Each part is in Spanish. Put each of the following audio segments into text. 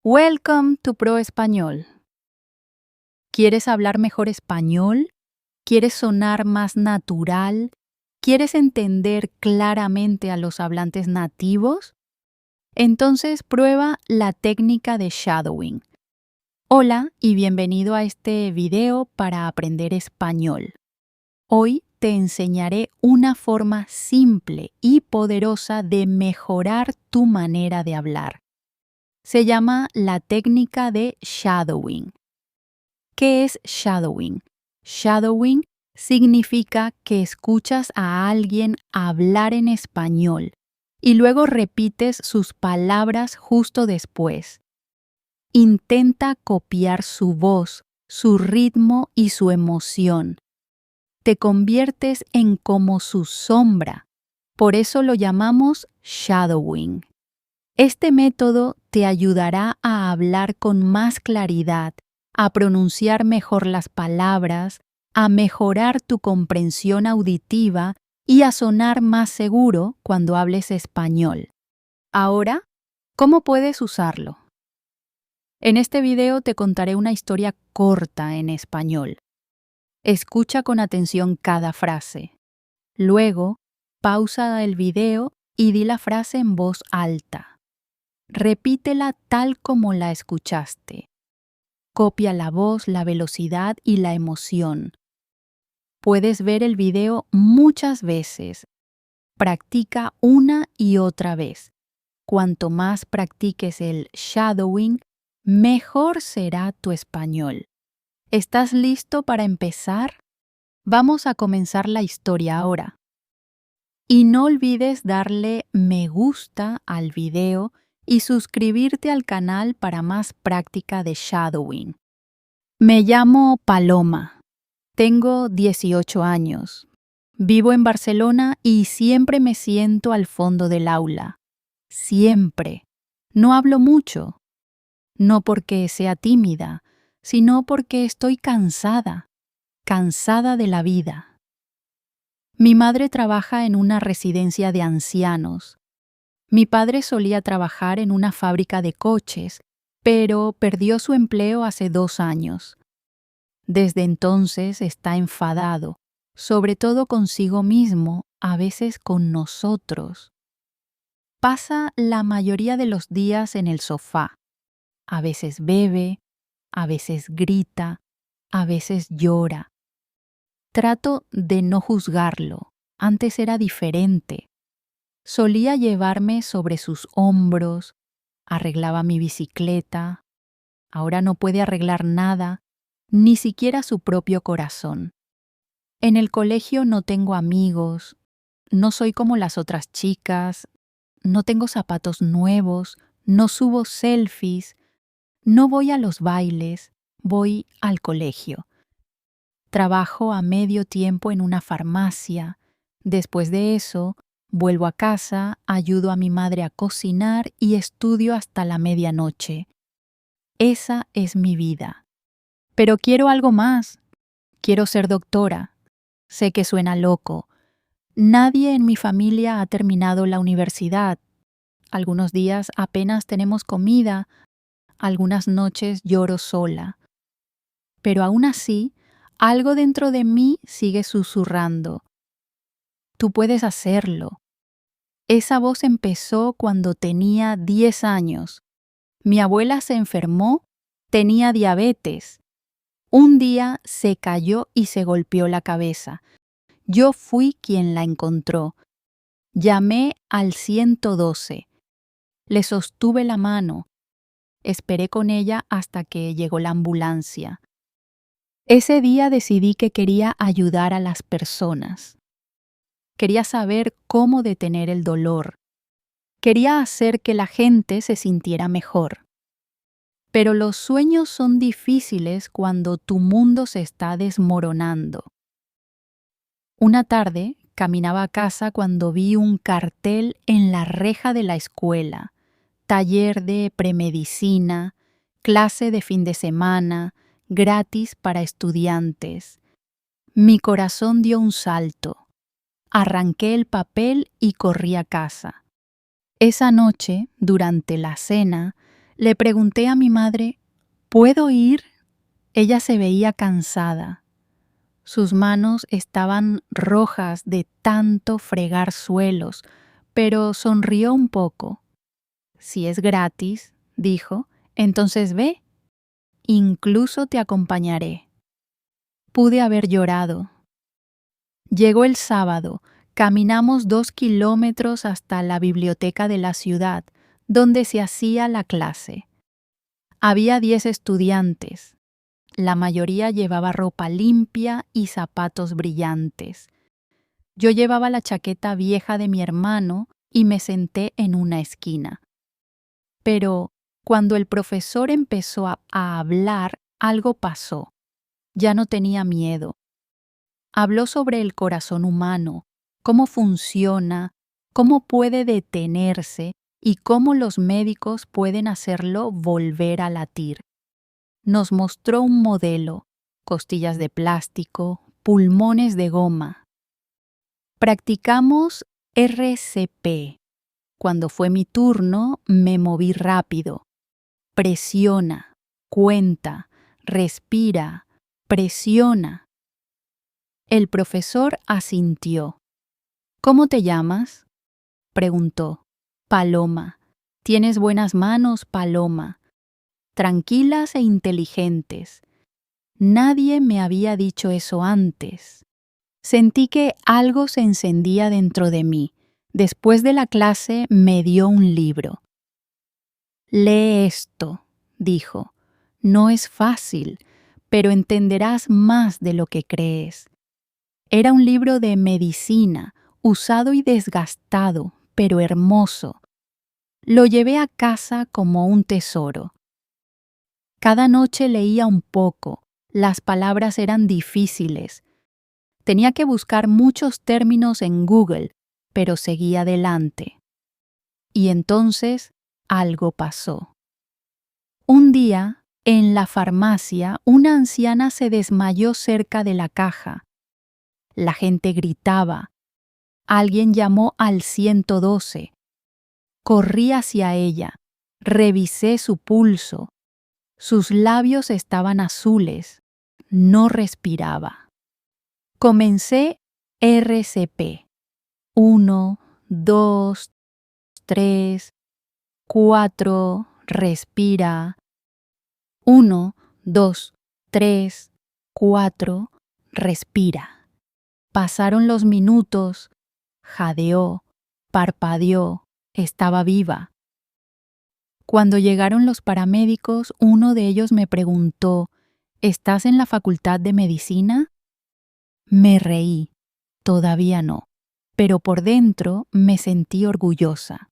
Welcome to Pro Español. ¿Quieres hablar mejor español? ¿Quieres sonar más natural? ¿Quieres entender claramente a los hablantes nativos? Entonces prueba la técnica de shadowing. Hola y bienvenido a este video para aprender español. Hoy te enseñaré una forma simple y poderosa de mejorar tu manera de hablar. Se llama la técnica de shadowing. ¿Qué es shadowing? Shadowing significa que escuchas a alguien hablar en español y luego repites sus palabras justo después. Intenta copiar su voz, su ritmo y su emoción. Te conviertes en como su sombra. Por eso lo llamamos shadowing. Este método te ayudará a hablar con más claridad, a pronunciar mejor las palabras, a mejorar tu comprensión auditiva y a sonar más seguro cuando hables español. Ahora, ¿cómo puedes usarlo? En este video te contaré una historia corta en español. Escucha con atención cada frase. Luego, pausa el video y di la frase en voz alta. Repítela tal como la escuchaste. Copia la voz, la velocidad y la emoción. Puedes ver el video muchas veces. Practica una y otra vez. Cuanto más practiques el shadowing, mejor será tu español. ¿Estás listo para empezar? Vamos a comenzar la historia ahora. Y no olvides darle me gusta al video y suscribirte al canal para más práctica de shadowing. Me llamo Paloma. Tengo 18 años. Vivo en Barcelona y siempre me siento al fondo del aula. Siempre. No hablo mucho. No porque sea tímida, sino porque estoy cansada de la vida. Mi madre trabaja en una residencia de ancianos. Mi padre solía trabajar en una fábrica de coches, pero perdió su empleo hace 2 años. Desde entonces está enfadado, sobre todo consigo mismo, a veces con nosotros. Pasa la mayoría de los días en el sofá. A veces bebe, a veces grita, a veces llora. Trato de no juzgarlo. Antes era diferente. Solía llevarme sobre sus hombros, arreglaba mi bicicleta. Ahora no puede arreglar nada, ni siquiera su propio corazón. En el colegio no tengo amigos, no soy como las otras chicas, no tengo zapatos nuevos, no subo selfies, no voy a los bailes, voy al colegio. Trabajo a medio tiempo en una farmacia. Después de eso, vuelvo a casa, ayudo a mi madre a cocinar y estudio hasta la medianoche. Esa es mi vida. Pero quiero algo más. Quiero ser doctora. Sé que suena loco. Nadie en mi familia ha terminado la universidad. Algunos días apenas tenemos comida. Algunas noches lloro sola. Pero aún así, algo dentro de mí sigue susurrando. Tú puedes hacerlo. Esa voz empezó cuando tenía 10 años. Mi abuela se enfermó, tenía diabetes. Un día se cayó y se golpeó la cabeza. Yo fui quien la encontró. Llamé al 112. Le sostuve la mano. Esperé con ella hasta que llegó la ambulancia. Ese día decidí que quería ayudar a las personas. Quería saber cómo detener el dolor. Quería hacer que la gente se sintiera mejor. Pero los sueños son difíciles cuando tu mundo se está desmoronando. Una tarde caminaba a casa cuando vi un cartel en la reja de la escuela: taller de premedicina, clase de fin de semana, gratis para estudiantes. Mi corazón dio un salto. Arranqué el papel y corrí a casa. Esa noche, durante la cena, Le pregunté a mi madre, ¿puedo ir? Ella se veía cansada. Sus manos estaban rojas de tanto fregar suelos, pero sonrió un poco. Si es gratis, dijo, entonces ve, incluso te acompañaré. Pude haber llorado. Llegó el sábado, caminamos 2 kilómetros hasta la biblioteca de la ciudad, donde se hacía la clase. Había 10 estudiantes. La mayoría llevaba ropa limpia y zapatos brillantes. Yo llevaba la chaqueta vieja de mi hermano y me senté en una esquina. Pero cuando el profesor empezó a hablar, algo pasó. Ya no tenía miedo. Habló sobre el corazón humano, cómo funciona, cómo puede detenerse y cómo los médicos pueden hacerlo volver a latir. Nos mostró un modelo, costillas de plástico, pulmones de goma. Practicamos RCP. Cuando fue mi turno, me moví rápido. Presiona, cuenta, respira, presiona. El profesor asintió. ¿Cómo te llamas? Preguntó. Paloma. Tienes buenas manos, Paloma. Tranquilas e inteligentes. Nadie me había dicho eso antes. Sentí que algo se encendía dentro de mí. Después de la clase me dio un libro. Lee esto, dijo. No es fácil, pero entenderás más de lo que crees. Era un libro de medicina, usado y desgastado, pero hermoso. Lo llevé a casa como un tesoro. Cada noche leía un poco. Las palabras eran difíciles. Tenía que buscar muchos términos en Google, pero seguí adelante. Y entonces algo pasó. Un día, en la farmacia, una anciana se desmayó cerca de la caja. La gente gritaba. Alguien llamó al 112. Corrí hacia ella. Revisé su pulso. Sus labios estaban azules. No respiraba. Comencé RCP. 1, 2, 3, 4, respira. 1, 2, 3, 4, respira. Pasaron los minutos, jadeó, parpadeó, estaba viva. Cuando llegaron los paramédicos, uno de ellos me preguntó, ¿estás en la facultad de medicina? Me reí, todavía no, pero por dentro me sentí orgullosa.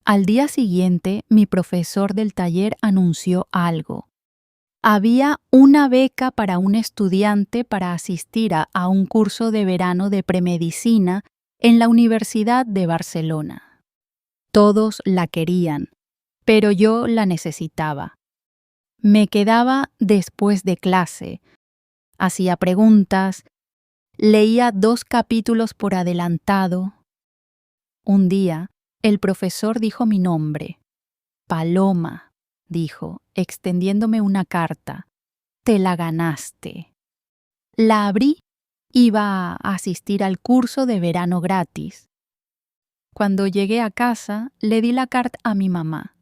Al día siguiente, mi profesor del taller anunció algo. Había una beca para un estudiante para asistir a un curso de verano de premedicina en la Universidad de Barcelona. Todos la querían, pero yo la necesitaba. Me quedaba después de clase, hacía preguntas, leía 2 capítulos por adelantado. Un día, el profesor dijo mi nombre. Paloma, dijo, extendiéndome una carta. Te la ganaste. La abrí. Iba a asistir al curso de verano gratis. Cuando llegué a casa, le di la carta a mi mamá.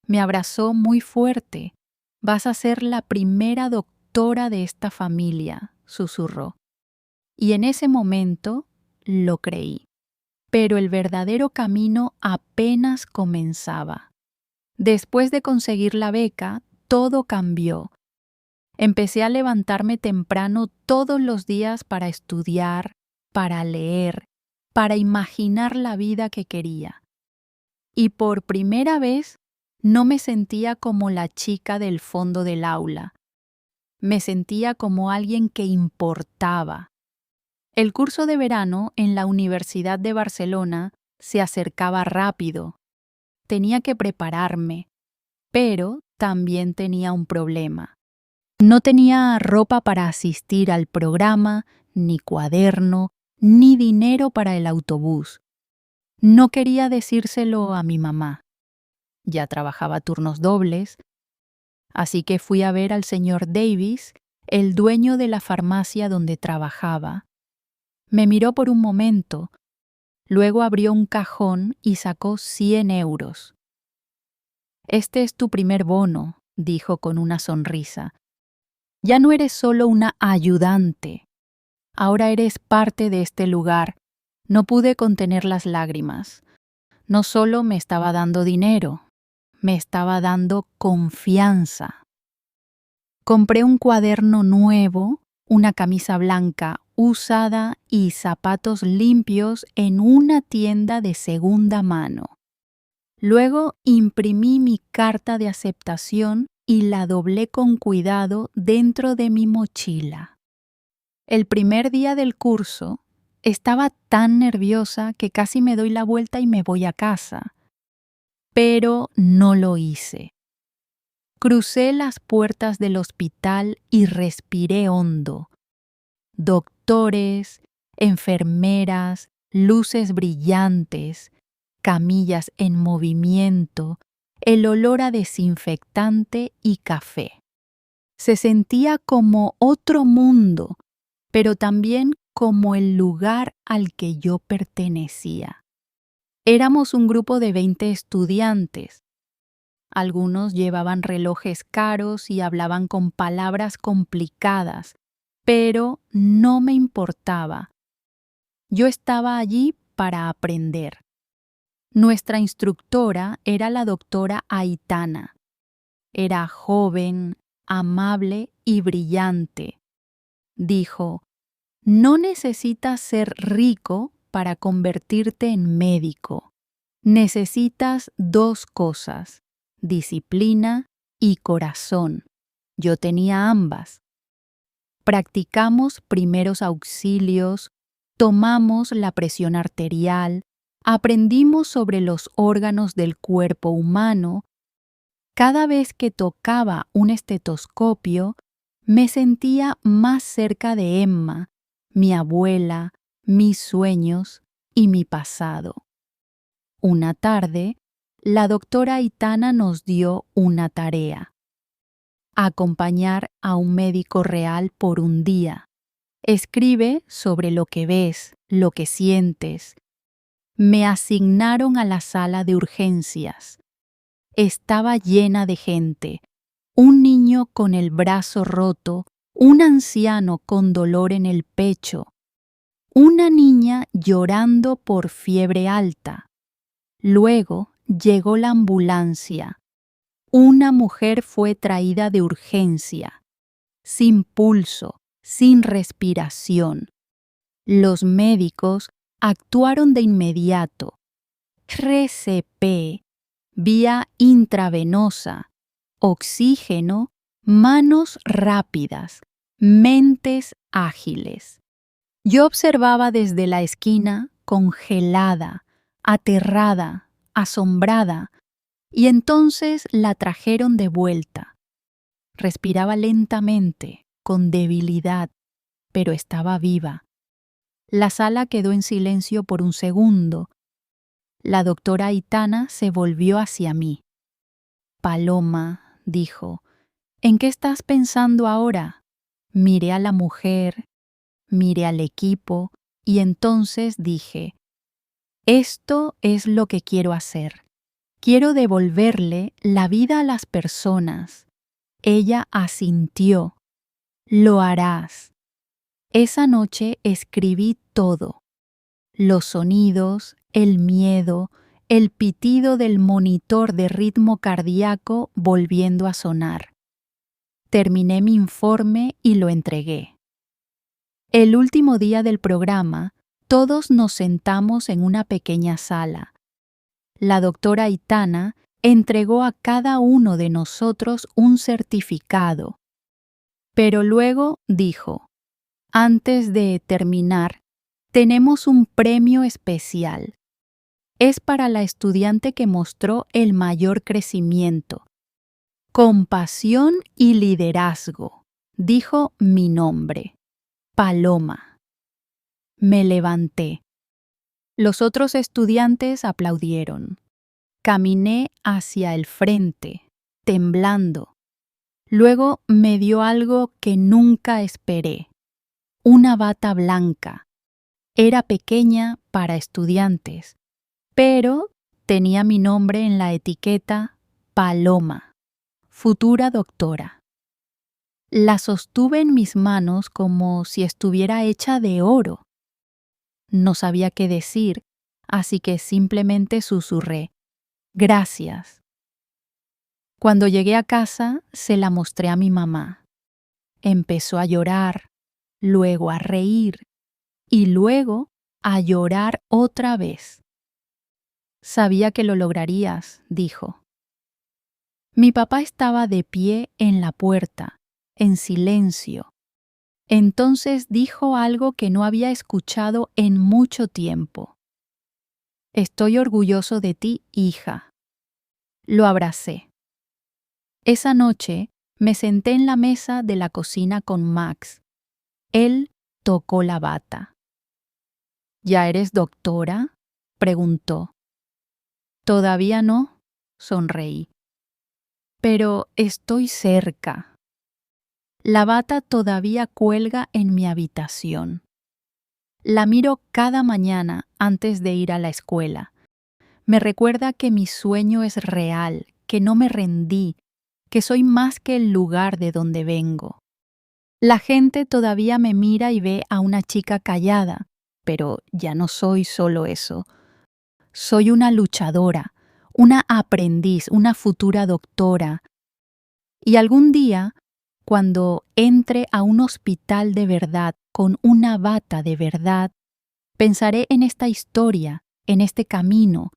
Me abrazó muy fuerte. Vas a ser la primera doctora de esta familia, susurró. Y en ese momento lo creí. Pero el verdadero camino apenas comenzaba. Después de conseguir la beca, todo cambió. Empecé a levantarme temprano todos los días para estudiar, para leer, para imaginar la vida que quería. Y por primera vez no me sentía como la chica del fondo del aula. Me sentía como alguien que importaba. El curso de verano en la Universidad de Barcelona se acercaba rápido. Tenía que prepararme, pero también tenía un problema. No tenía ropa para asistir al programa, ni cuaderno, ni dinero para el autobús. No quería decírselo a mi mamá. ya trabajaba turnos dobles, así que fui a ver al señor Davis, el dueño de la farmacia donde trabajaba. Me miró por un momento, luego abrió un cajón y sacó 100 euros. «Este es tu primer bono», dijo con una sonrisa. «Ya no eres solo una ayudante. Ahora eres parte de este lugar». No pude contener las lágrimas. No solo me estaba dando dinero, me estaba dando confianza. Compré un cuaderno nuevo, una camisa blanca usada y zapatos limpios en una tienda de segunda mano. Luego imprimí mi carta de aceptación y la doblé con cuidado dentro de mi mochila. El primer día del curso, estaba tan nerviosa que casi me doy la vuelta y me voy a casa. Pero no lo hice. Crucé las puertas del hospital y respiré hondo. Doctores, enfermeras, luces brillantes, camillas en movimiento, el olor a desinfectante y café. Se sentía como otro mundo, pero también como el lugar al que yo pertenecía. Éramos un grupo de 20 estudiantes. Algunos llevaban relojes caros y hablaban con palabras complicadas, pero no me importaba. Yo estaba allí para aprender. Nuestra instructora era la doctora Aitana. Era joven, amable y brillante. Dijo: «No necesitas ser rico para convertirte en médico. Necesitas 2 cosas, disciplina y corazón». Yo tenía ambas. Practicamos primeros auxilios, tomamos la presión arterial, aprendimos sobre los órganos del cuerpo humano. Cada vez que tocaba un estetoscopio, me sentía más cerca de Emma, mi abuela, mis sueños y mi pasado. Una tarde, la doctora Aitana nos dio una tarea: acompañar a un médico real por un día. Escribe sobre lo que ves, lo que sientes. Me asignaron a la sala de urgencias. Estaba llena de gente. Un niño con el brazo roto, un anciano con dolor en el pecho, una niña llorando por fiebre alta. Luego llegó la ambulancia. Una mujer fue traída de urgencia, sin pulso, sin respiración. Los médicos actuaron de inmediato. RCP, vía intravenosa, oxígeno, manos rápidas, mentes ágiles. Yo observaba desde la esquina, congelada, aterrada, asombrada, y entonces la trajeron de vuelta. Respiraba lentamente, con debilidad, pero estaba viva. La sala quedó en silencio por un segundo. La doctora Aitana se volvió hacia mí. «Paloma», dijo, «¿en qué estás pensando ahora?» Miré a la mujer, miré al equipo y entonces dije: «Esto es lo que quiero hacer. Quiero devolverle la vida a las personas». Ella asintió. «Lo harás». Esa noche escribí todo: los sonidos, el miedo, el pitido del monitor de ritmo cardíaco volviendo a sonar. Terminé mi informe y lo entregué. El último día del programa, todos nos sentamos en una pequeña sala. La doctora Aitana entregó a cada uno de nosotros un certificado. Pero luego dijo: «Antes de terminar, tenemos un premio especial. Es para la estudiante que mostró el mayor crecimiento. Compasión y liderazgo», dijo mi nombre: Paloma. Me levanté. Los otros estudiantes aplaudieron. Caminé hacia el frente, temblando. Luego me dio algo que nunca esperé. Una bata blanca. Era pequeña para estudiantes, pero tenía mi nombre en la etiqueta Paloma, futura doctora. La sostuve en mis manos como si estuviera hecha de oro. No sabía qué decir, así que simplemente susurré, «Gracias». Cuando llegué a casa, se la mostré a mi mamá. Empezó a llorar, luego a reír y luego a llorar otra vez. «Sabía que lo lograrías», dijo. Mi papá estaba de pie en la puerta, en silencio. Entonces dijo algo que no había escuchado en mucho tiempo. «Estoy orgulloso de ti, hija». Lo abracé. Esa noche me senté en la mesa de la cocina con Max. Él tocó la bata. «¿Ya eres doctora?», preguntó. «Todavía no», sonreí. «Pero estoy cerca». La bata todavía cuelga en mi habitación. La miro cada mañana antes de ir a la escuela. Me recuerda que mi sueño es real, que no me rendí, que soy más que el lugar de donde vengo. La gente todavía me mira y ve a una chica callada, pero ya no soy solo eso. Soy una luchadora, una aprendiz, una futura doctora. Y algún día, cuando entre a un hospital de verdad con una bata de verdad, pensaré en esta historia, en este camino,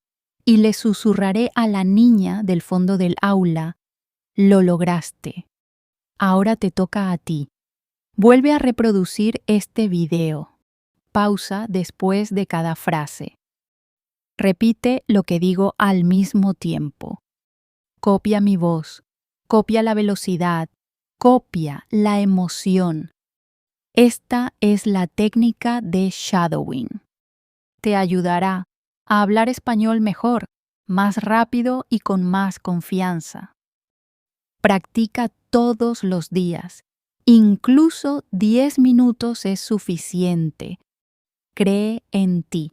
y le susurraré a la niña del fondo del aula, «Lo lograste. Ahora te toca a ti. Vuelve a reproducir este video». Pausa después de cada frase. Repite lo que digo al mismo tiempo. Copia mi voz, copia la velocidad, copia la emoción. Esta es la técnica de shadowing. Te ayudará a hablar español mejor, más rápido y con más confianza. Practica todos los días. Incluso 10 minutos es suficiente. Cree en ti.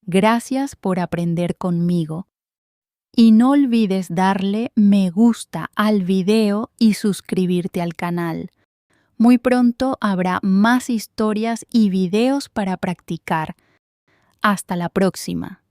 Gracias por aprender conmigo. Y no olvides darle me gusta al video y suscribirte al canal. Muy pronto habrá más historias y videos para practicar. Hasta la próxima.